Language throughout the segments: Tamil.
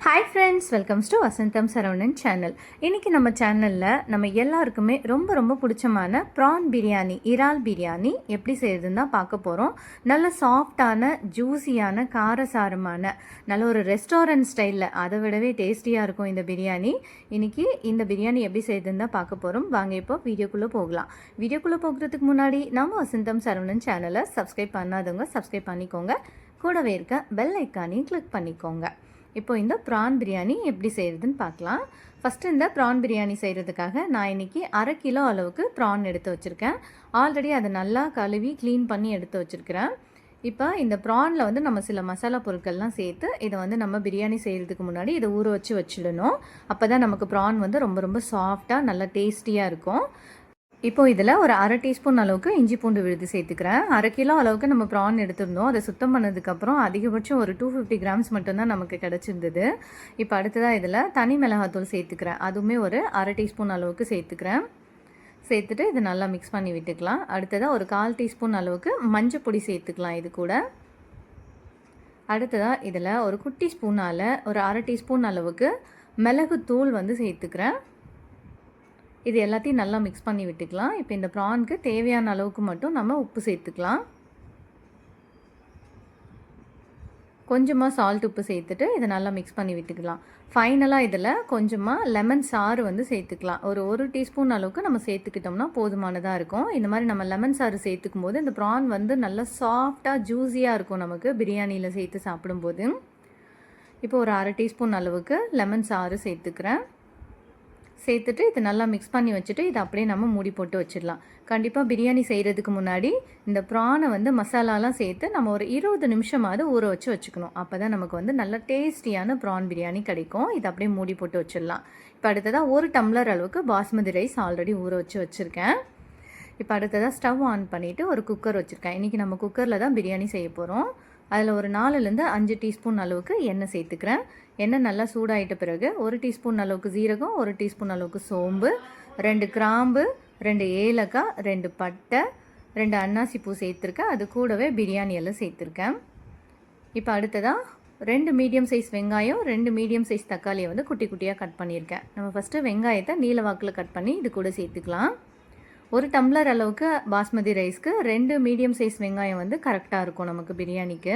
Hi friends, welcomes to Vasantham Saravanan channel. இன்றைக்கி நம்ம சேனலில் நம்ம எல்லாருக்குமே ரொம்ப ரொம்ப பிடிச்சமான ப்ரான் பிரியாணி, இறால் பிரியாணி எப்படி செய்கிறதுன்னு தான் பார்க்க போகிறோம். நல்ல சாஃப்டான, ஜூஸியான, காரசாரமான, நல்ல ஒரு ரெஸ்டாரண்ட் ஸ்டைலில் அதை விடவே டேஸ்டியாக இருக்கும் இந்த பிரியாணி. இன்றைக்கி இந்த பிரியாணி எப்படி செய்கிறதுன்னு தான் பார்க்க போகிறோம். வாங்க இப்போ வீடியோக்குள்ளே போகலாம். வீடியோக்குள்ளே போகிறதுக்கு முன்னாடி நம்ம வசந்தம் சரவணன் சேனலை சப்ஸ்கிரைப் பண்ணாதவங்க சப்ஸ்கிரைப் பண்ணிக்கோங்க. கூடவே இருக்க பெல் ஐக்கானையும் கிளிக் பண்ணிக்கோங்க. இப்போ இந்த ப்ரான் பிரியாணி எப்படி செய்கிறதுன்னு பார்க்கலாம். ஃபஸ்ட்டு இந்த ப்ரான் பிரியாணி செய்கிறதுக்காக நான் இன்றைக்கி 1/2 கிலோ அளவுக்கு ப்ரான் எடுத்து வச்சுருக்கேன். ஆல்ரெடி அதை நல்லா கழுவி க்ளீன் பண்ணி எடுத்து வச்சுருக்கிறேன். இப்போ இந்த ப்ரானில் வந்து நம்ம சில மசாலா பொருட்கள்லாம் சேர்த்து இதை வந்து நம்ம பிரியாணி செய்கிறதுக்கு முன்னாடி இதை ஊற வச்சிடணும். அப்போ தான் நமக்கு ப்ரான் வந்து ரொம்ப ரொம்ப சாஃப்டாக நல்லா டேஸ்டியாக இருக்கும். இப்போது இதில் ஒரு 1/2 டீஸ்பூன் அளவுக்கு இஞ்சி பூண்டு விழுது சேர்த்துக்கிறேன். 1/2 கிலோ அளவுக்கு நம்ம ப்ரான் எடுத்துருந்தோம். அதை சுத்தம் பண்ணதுக்கப்புறம் அதிகபட்சம் ஒரு 250 கிராம்ஸ் மட்டும்தான் நமக்கு கிடச்சிருந்தது. இப்போ அடுத்ததாக இதில் தனி மிளகாத்தூள் சேர்த்துக்கிறேன். அதுவுமே ஒரு 1/2 டீஸ்பூன் அளவுக்கு சேர்த்துக்கிறேன். சேர்த்துட்டு இதை நல்லா மிக்ஸ் பண்ணி விட்டுக்கலாம். அடுத்ததாக ஒரு 1/4 டீஸ்பூன் அளவுக்கு மஞ்சள் பொடி சேர்த்துக்கலாம் இது கூட. அடுத்ததாக இதில் ஒரு குட்டி ஸ்பூனால் ஒரு 1/2 டீஸ்பூன் அளவுக்கு மிளகுத்தூள் வந்து சேர்த்துக்கிறேன். இது எல்லாத்தையும் நல்லா மிக்ஸ் பண்ணி விட்டுக்கலாம். இப்போ இந்த ப்ரானுக்கு தேவையான அளவுக்கு மட்டும் நம்ம உப்பு சேர்த்துக்கலாம். கொஞ்சமாக சால்ட் உப்பு சேர்த்துட்டு இதை நல்லா மிக்ஸ் பண்ணி விட்டுக்கலாம். ஃபைனலாக இதில் கொஞ்சமாக லெமன் சாறு வந்து சேர்த்துக்கலாம். ஒரு டீஸ்பூன் அளவுக்கு நம்ம சேர்த்துக்கிட்டோம்னா போதுமானதாக இருக்கும். இந்த மாதிரி நம்ம லெமன் சாறு சேர்த்துக்கும் போது இந்த ப்ரான் வந்து நல்லா சாஃப்டாக ஜூஸியாக இருக்கும் நமக்கு பிரியாணியில் சேர்த்து சாப்பிடும்போது. இப்போ ஒரு 1/2 டீஸ்பூன் அளவுக்கு லெமன் சாறு சேர்த்துக்கிறேன். சேர்த்துட்டு இதை நல்லா மிக்ஸ் பண்ணி வச்சுட்டு இதை அப்படியே நம்ம மூடி போட்டு வச்சிடலாம். கண்டிப்பாக பிரியாணி செய்கிறதுக்கு முன்னாடி இந்த ப்ரானை வந்து மசாலாலாம் சேர்த்து நம்ம ஒரு 20 நிமிஷமாவது ஊற வச்சுக்கணும். அப்போ தான் நமக்கு வந்து நல்ல டேஸ்டியான ப்ரான் பிரியாணி கிடைக்கும். இதை அப்படியே மூடி போட்டு வச்சிடலாம். இப்போ அடுத்ததாக 1 டம்ளர் அளவுக்கு பாஸ்மதி ரைஸ் ஆல்ரெடி ஊற வச்சுருக்கேன். இப்போ அடுத்ததாக ஸ்டவ் ஆன் பண்ணிவிட்டு ஒரு குக்கர் வச்சுருக்கேன். இன்றைக்கி நம்ம குக்கரில் தான் பிரியாணி செய்ய போகிறோம். அதில் ஒரு 4லேருந்து 5 டீஸ்பூன் அளவுக்கு எண்ணெய் சேர்த்துக்கிறேன். எண்ணெய் நல்லா சூடாகிட்ட பிறகு 1 டீஸ்பூன் அளவுக்கு ஜீரகம், 1 டீஸ்பூன் அளவுக்கு சோம்பு, 2 கிராம்பு, 2 ஏலக்காய், 2 பட்டை, 2 அன்னாசி பூ சேர்த்துருக்கேன். அது கூடவே பிரியாணி எல்லாம் சேர்த்துருக்கேன். இப்போ அடுத்ததாக 2 மீடியம் சைஸ் வெங்காயம், 2 மீடியம் சைஸ் தக்காளியை வந்து குட்டி குட்டியாக கட் பண்ணியிருக்கேன். நம்ம ஃபஸ்ட்டு வெங்காயத்தை நீல வாக்கில் கட் பண்ணி இது கூட சேர்த்துக்கலாம். 1 டம்ளர் அளவுக்கு பாஸ்மதி ரைஸ்க்கு 2 மீடியம் சைஸ் வெங்காயம் வந்து கரெக்டாக இருக்கும் நமக்கு பிரியாணிக்கு.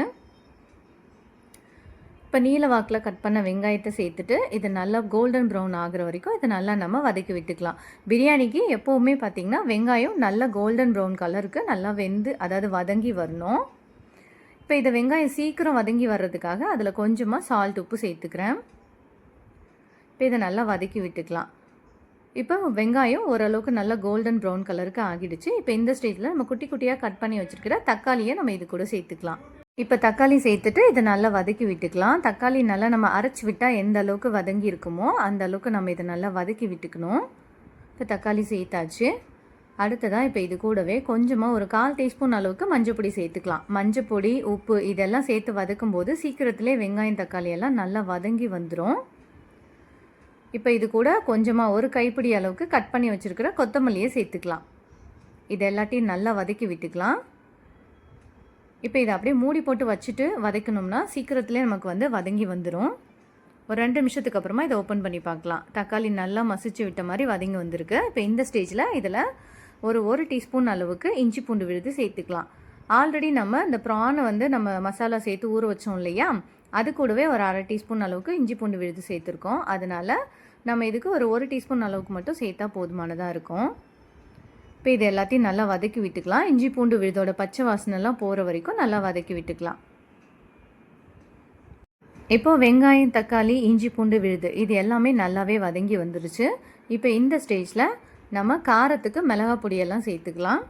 இப்போ நீல வாக்கில் கட் பண்ண வெங்காயத்தை சேர்த்துட்டு இது நல்லா கோல்டன் ப்ரௌன் ஆகிற வரைக்கும் இதை நல்லா நம்ம வதக்கி விட்டுக்கலாம். பிரியாணிக்கு எப்போவுமே பார்த்திங்கன்னா வெங்காயம் நல்லா கோல்டன் ப்ரௌன் கலருக்கு நல்லா வெந்து, அதாவது வதங்கி வரணும். இப்போ இதை வெங்காயம் சீக்கிரம் வதங்கி வர்றதுக்காக அதில் கொஞ்சமாக சால்ட் உப்பு சேர்த்துக்கிறேன். இப்போ இதை நல்லா வதக்கி விட்டுக்கலாம். இப்போ வெங்காயம் ஓரளவுக்கு நல்லா கோல்டன் ப்ரௌன் கலருக்கு ஆகிடுச்சு. இப்போ இந்த ஸ்டேஜில் நம்ம குட்டி குட்டியாக கட் பண்ணி வச்சுருக்கிற தக்காளியை நம்ம இது கூட சேர்த்துக்கலாம். இப்போ தக்காளி சேர்த்துட்டு இதை நல்லா வதக்கி விட்டுக்கலாம். தக்காளி நல்லா நம்ம அரைச்சி விட்டால் எந்த அளவுக்கு வதங்கி இருக்குமோ அந்த அளவுக்கு நம்ம இதை நல்லா வதக்கி விட்டுக்கணும். இப்போ தக்காளி சேர்த்தாச்சு. அடுத்ததாக இப்போ இது கூடவே கொஞ்சமாக ஒரு 1/4 டீஸ்பூன் அளவுக்கு மஞ்சள் பொடி சேர்த்துக்கலாம். மஞ்சள் பொடி, உப்பு இதெல்லாம் சேர்த்து வதக்கும் போது சீக்கிரத்துலேயே வெங்காயம் தக்காளி எல்லாம் நல்லா வதங்கி வந்துடும். இப்போ இது கூட கொஞ்சமாக ஒரு கைப்பிடி அளவுக்கு கட் பண்ணி வச்சுருக்கிற கொத்தமல்லியை சேர்த்துக்கலாம். இது எல்லாத்தையும் நல்லா வதக்கி விட்டுக்கலாம். இப்போ இதை அப்படியே மூடி போட்டு வச்சுட்டு வதக்கணும்னா சீக்கிரத்துலேயே நமக்கு வந்து வதங்கி வந்துடும். ஒரு 2 நிமிஷத்துக்கு அப்புறமா இதை ஓப்பன் பண்ணி பார்க்கலாம். தக்காளி நல்லா மசிச்சு விட்ட மாதிரி வதங்கி வந்திருக்கு. இப்போ இந்த ஸ்டேஜில் இதில் ஒரு டீஸ்பூன் அளவுக்கு இஞ்சி பூண்டு விழுது சேர்த்துக்கலாம். ஆல்ரெடி நம்ம இந்த ப்ரானை வந்து நம்ம மசாலா சேர்த்து ஊற வச்சோம் இல்லையா, அது கூடவே ஒரு 1/2 டீஸ்பூன் அளவுக்கு இஞ்சி பூண்டு விழுது சேர்த்துருக்கோம். அதனால் நம்ம இதுக்கு ஒரு டீஸ்பூன் அளவுக்கு மட்டும் சேர்த்தா போதுமானதாக இருக்கும். இப்போ இது எல்லாத்தையும் நல்லா வதக்கி விட்டுக்கலாம். இஞ்சி பூண்டு விழுதோட பச்சை வாசனைலாம் போகிற வரைக்கும் நல்லா வதக்கி விட்டுக்கலாம். இப்போது வெங்காயம், தக்காளி, இஞ்சி பூண்டு விழுது இது எல்லாமே நல்லாவே வதங்கி வந்துருச்சு. இப்போ இந்த ஸ்டேஜில் நம்ம காரத்துக்கு மிளகாய் பொடியெல்லாம் சேர்த்துக்கலாம்.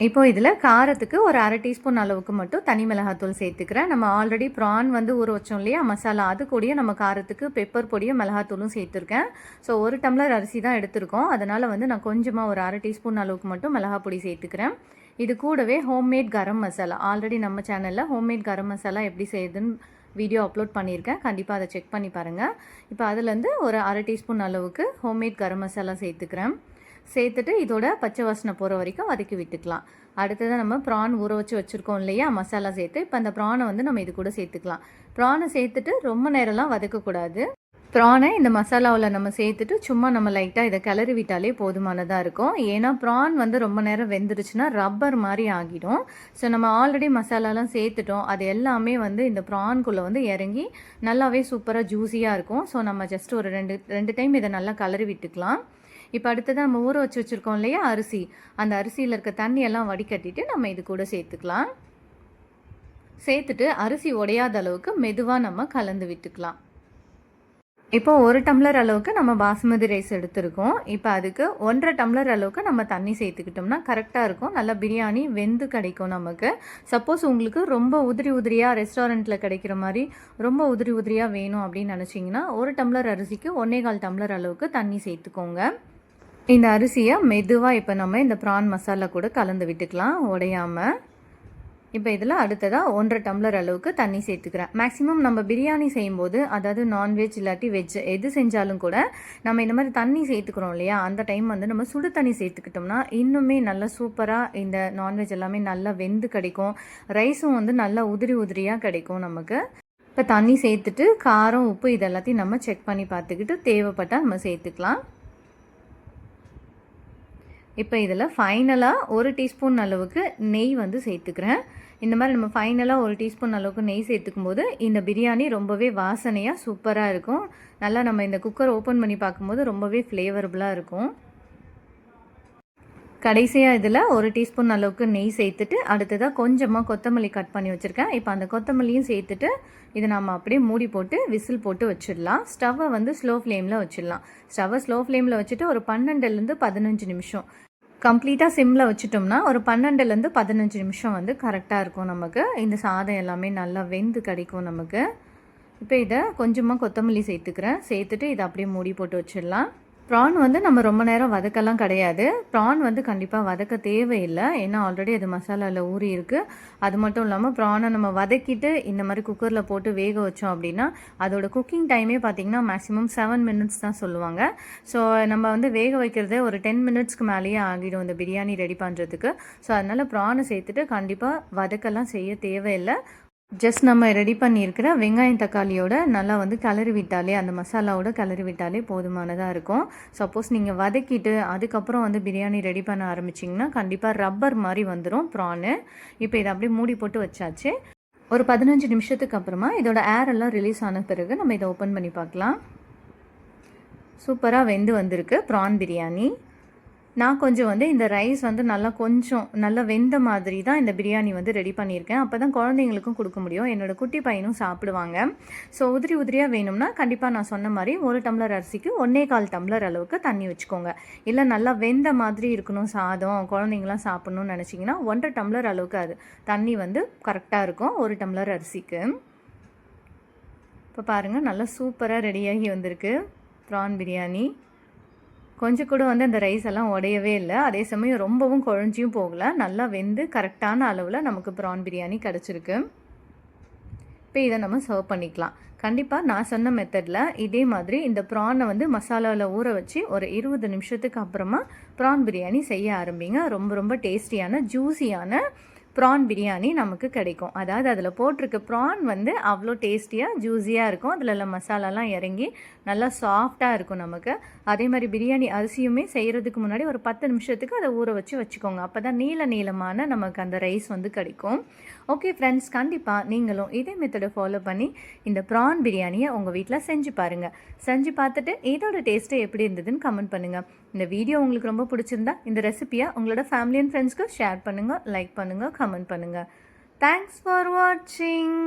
இப்போ இதில் காரத்துக்கு ஒரு 1/2 டீஸ்பூன் அளவுக்கு மட்டும் தனி மிளகாத்தூள் சேர்த்துக்கிறேன். நம்ம ஆல்ரெடி ப்ரான் வந்து ஊற வச்சோம் இல்லையா மசாலா, அது கூடயே நம்ம காரத்துக்கு பெப்பர் பொடியும் மிளகாத்தூளும் சேர்த்துருக்கேன். ஸோ 1 டம்ளர் அரிசி தான் எடுத்திருக்கோம். அதனால் வந்து நான் கொஞ்சமாக ஒரு 1/2 டீஸ்பூன் அளவுக்கு மட்டும் மிளகாய் பொடி சேர்த்துக்கிறேன். இது கூடவே ஹோம்மேட் கரம் மசாலா, ஆல்ரெடி நம்ம சேனலில் ஹோம்மேட் கரம் மசாலா எப்படி செய்யுதுன்னு வீடியோ அப்லோட் பண்ணியிருக்கேன். கண்டிப்பாக அதை செக் பண்ணி பாருங்கள். இப்போ அதுலேருந்து ஒரு 1/2 டீஸ்பூன் அளவுக்கு ஹோம்மேட் கரம் மசாலா சேர்த்துக்கிறேன். சேர்த்துட்டு இதோட பச்சை வாசனை போகிற வரைக்கும் வதக்கி விட்டுக்கலாம். அடுத்ததாக நம்ம ப்ரான் ஊற வச்சு வச்சுருக்கோம் இல்லையா மசாலா சேர்த்து. இப்போ அந்த ப்ரானை வந்து நம்ம இது கூட சேர்த்துக்கலாம். ப்ரானை சேர்த்துட்டு ரொம்ப நேரம்லாம் வதக்கக்கூடாது. ப்ரானை இந்த மசாலாவில் நம்ம சேர்த்துட்டு சும்மா நம்ம லைட்டாக இதை கிளறி விட்டாலே போதுமானதாக இருக்கும். ஏன்னா ப்ரான் வந்து ரொம்ப நேரம் வெந்துருச்சுன்னா ரப்பர் மாதிரி ஆகிடும். ஸோ நம்ம ஆல்ரெடி மசாலாலாம் சேர்த்துட்டோம், அது எல்லாமே வந்து இந்த ப்ரான்குள்ளே வந்து இறங்கி நல்லாவே சூப்பராக ஜூஸியாக இருக்கும். ஸோ நம்ம ஜஸ்ட் ஒரு ரெண்டு டைம் இதை நல்லா கிளறி விட்டுக்கலாம். இப்போ அடுத்தது நம்ம ஊற வச்சு வச்சுருக்கோம் இல்லையா அரிசி, அந்த அரிசியில் இருக்க தண்ணியெல்லாம் வடிகட்டிட்டு நம்ம இது கூட சேர்த்துக்கலாம். சேர்த்துட்டு அரிசி உடையாத அளவுக்கு மெதுவாக நம்ம கலந்து விட்டுக்கலாம். இப்போ 1 டம்ளர் அளவுக்கு நம்ம பாசுமதி ரைஸ் எடுத்துருக்கோம். இப்போ அதுக்கு 1.5 டம்ளர் அளவுக்கு நம்ம தண்ணி சேர்த்துக்கிட்டோம்னா கரெக்டாக இருக்கும். நல்லா பிரியாணி வெந்து கிடைக்கும் நமக்கு. சப்போஸ் உங்களுக்கு ரொம்ப உதிரி உதிரியாக ரெஸ்டாரண்ட்டில் கிடைக்கிற மாதிரி ரொம்ப உதிரி உதிரியாக வேணும் அப்படின்னு நினச்சிங்கன்னா 1 டம்ளர் அரிசிக்கு 1.25 டம்ளர் அளவுக்கு தண்ணி சேர்த்துக்கோங்க. இந்த அரிசியை மெதுவாக இப்போ நம்ம இந்த ப்ரான் மசாலா கூட கலந்து விட்டுக்கலாம் உடையாமல். இப்போ இதில் அடுத்ததாக 1.5 டம்ளர் அளவுக்கு தண்ணி சேர்த்துக்கிறேன். மேக்ஸிமம் நம்ம பிரியாணி செய்யும்போது, அதாவது நான்வெஜ் இல்லாட்டி வெஜ் எது செஞ்சாலும் கூட நம்ம இந்த மாதிரி தண்ணி சேர்த்துக்கிறோம் இல்லையா, அந்த டைம் வந்து நம்ம சுடு தண்ணி சேர்த்துக்கிட்டோம்னா இன்னுமே நல்லா சூப்பராக இந்த நான்வெஜ் எல்லாமே நல்லா வெந்து கிடைக்கும். ரைஸும் வந்து நல்லா உதிரி உதிரியாக கிடைக்கும் நமக்கு. இப்போ தண்ணி சேர்த்துட்டு காரம் உப்பு இது எல்லாத்தையும் நம்ம செக் பண்ணி பார்த்துக்கிட்டு தேவைப்பட்டால் நம்ம சேர்த்துக்கலாம். இப்போ இதில் ஃபைனலாக 1 டீஸ்பூன் அளவுக்கு நெய் வந்து சேர்த்துக்கிறேன். இந்த மாதிரி நம்ம ஃபைனலாக 1 டீஸ்பூன் அளவுக்கு நெய் சேர்த்துக்கும் போது இந்த பிரியாணி ரொம்பவே வாசனையாக சூப்பராக இருக்கும். நல்லா நம்ம இந்த குக்கர் ஓப்பன் பண்ணி பார்க்கும்போது ரொம்பவே ஃப்ளேவரபுளாக இருக்கும். கடைசியாக இதில் 1 டீஸ்பூன் அளவுக்கு நெய் சேர்த்துட்டு அடுத்ததாக கொஞ்சமாக கொத்தமல்லி கட் பண்ணி வச்சுருக்கேன். இப்போ அந்த கொத்தமல்லியும் சேர்த்துட்டு இதை நம்ம அப்படியே மூடி போட்டு விசில் போட்டு வச்சிடலாம். ஸ்டவ்வை வந்து ஸ்லோ ஃப்ளேமில் வச்சிடலாம். ஸ்டவ்வை ஸ்லோ ஃப்ளேமில் வச்சுட்டு ஒரு 12லேருந்து 15 நிமிஷம் கம்ப்ளீட்டாக சிம்மில் வச்சுட்டோம்னா ஒரு 12லேருந்து 15 நிமிஷம் வந்து கரெக்டாக இருக்கும் நமக்கு. இந்த சாதம் எல்லாமே நல்லா வெந்து கிடைக்கும் நமக்கு. இப்போ இதை கொஞ்சமாக கொத்தமல்லி சேர்த்துக்கிறேன். சேர்த்துட்டு இதை அப்படியே மூடி போட்டு வச்சிடலாம். ப்ரான் வந்து நம்ம ரொம்ப நேரம் வதக்கலாம் கிடையாது. ப்ரான் வந்து கண்டிப்பாக வதக்க தேவையில்லை. ஏன்னா ஆல்ரெடி அது மசாலாவில் ஊறி இருக்குது. அது மட்டும் இல்லாமல் ப்ரானை நம்ம வதக்கிட்டு இந்த மாதிரி குக்கரில் போட்டு வேக வச்சோம் அப்படின்னா அதோட குக்கிங் டைமே பார்த்திங்கன்னா மேக்ஸிமம் 7 மினிட்ஸ் தான் சொல்லுவாங்க. ஸோ நம்ம வந்து வேக வைக்கிறதே ஒரு 10 மினிட்ஸ்க்கு மேலேயே ஆகிடும் இந்த பிரியாணி ரெடி பண்ணுறதுக்கு. ஸோ அதனால் ப்ரானை சேர்த்துட்டு கண்டிப்பாக வதக்கெல்லாம் செய்ய தேவையில்லை. ஜஸ்ட் நம்ம ரெடி பண்ணியிருக்கிற வெங்காயம் தக்காளியோட நல்லா வந்து கிளறி விட்டாலே, அந்த மசாலாவோட கிளறி விட்டாலே போதுமானதாக இருக்கும். சப்போஸ் நீங்கள் வதக்கிட்டு அதுக்கப்புறம் வந்து பிரியாணி ரெடி பண்ண ஆரம்பிச்சிங்கன்னா கண்டிப்பாக ரப்பர் மாதிரி வந்துடும் ப்ரானு. இப்போ இதை அப்படியே மூடி போட்டு வச்சாச்சு. ஒரு 15 நிமிஷத்துக்கு அப்புறமா இதோட ஏர் எல்லாம் ரிலீஸ் ஆன பிறகு நம்ம இதை ஓப்பன் பண்ணி பார்க்கலாம். சூப்பராக வெந்து வந்திருக்கு ப்ரான் பிரியாணி. நான் கொஞ்சம் வந்து இந்த ரைஸ் வந்து நல்லா வெந்த மாதிரி தான் இந்த பிரியாணி வந்து ரெடி பண்ணியிருக்கேன். அப்போ தான் குழந்தைங்களுக்கும் கொடுக்க முடியும். என்னோடய குட்டி பையனும் சாப்பிடுவாங்க. ஸோ உதிரி உதிரியாக வேணும்னா கண்டிப்பாக நான் சொன்ன மாதிரி 1 டம்ளர் அரிசிக்கு 1.25 டம்ளர் அளவுக்கு தண்ணி வச்சுக்கோங்க. இல்லை நல்லா வெந்த மாதிரி இருக்கணும் சாதம், குழந்தைங்களாம் சாப்பிட்ணுன்னு நினச்சிங்கன்னா 1.5 டம்ளர் அளவுக்கு அது தண்ணி வந்து கரெக்டாக இருக்கும் 1 டம்ளர் அரிசிக்கு. இப்போ பாருங்கள் நல்லா சூப்பராக ரெடியாகி வந்திருக்கு ப்ரான் பிரியாணி. கொஞ்சம் கூட வந்து அந்த ரைஸ் எல்லாம் உடையவே இல்லை. அதே சமயம் ரொம்பவும் குழஞ்சியும் போகலை. நல்லா வெந்து கரெக்டான அளவில் நமக்கு ப்ரான் பிரியாணி கிடச்சிருக்கு. இப்போ இதை நம்ம சர்வ் பண்ணிக்கலாம். கண்டிப்பாக நான் சொன்ன மெத்தடில் இதே மாதிரி இந்த ப்ரானை வந்து மசாலாவில் ஊற வச்சு ஒரு 20 நிமிஷத்துக்கு அப்புறமா ப்ரான் பிரியாணி செய்ய ஆரம்பிங்க. ரொம்ப ரொம்ப டேஸ்டியான ஜூஸியான ப்ரான் பிரியாணி நமக்கு கிடைக்கும். அதாவது அதில் போட்டிருக்க ப்ரான் வந்து அவ்வளோ டேஸ்டியாக ஜூஸியாக இருக்கும். அதில் மசாலாலாம் இறங்கி நல்லா சாஃப்டாக இருக்கும் நமக்கு. அதே மாதிரி பிரியாணி அரிசியுமே செய்கிறதுக்கு முன்னாடி ஒரு 10 நிமிஷத்துக்கு அதை ஊற வச்சுக்கோங்க. அப்போ தான் நீளமான நமக்கு அந்த ரைஸ் வந்து கிடைக்கும். ஓகே ஃப்ரெண்ட்ஸ், கண்டிப்பாக நீங்களும் இதே மெத்தடை ஃபாலோ பண்ணி இந்த ப்ரான் பிரியாணியை உங்கள் வீட்டில் செஞ்சு பாருங்கள். செஞ்சு பார்த்துட்டு இதோட டேஸ்ட்டு எப்படி இருந்ததுன்னு கமெண்ட் பண்ணுங்கள். இந்த வீடியோ உங்களுக்கு ரொம்ப பிடிச்சிருந்தா இந்த ரெசிபியை உங்களோட ஃபேமிலி அண்ட் ஃப்ரெண்ட்ஸ்க்கு ஷேர் பண்ணுங்கள், லைக் பண்ணுங்கள், கமெண்ட் பண்ணுங்கள். தேங்க்ஸ் ஃபார் வாட்சிங்.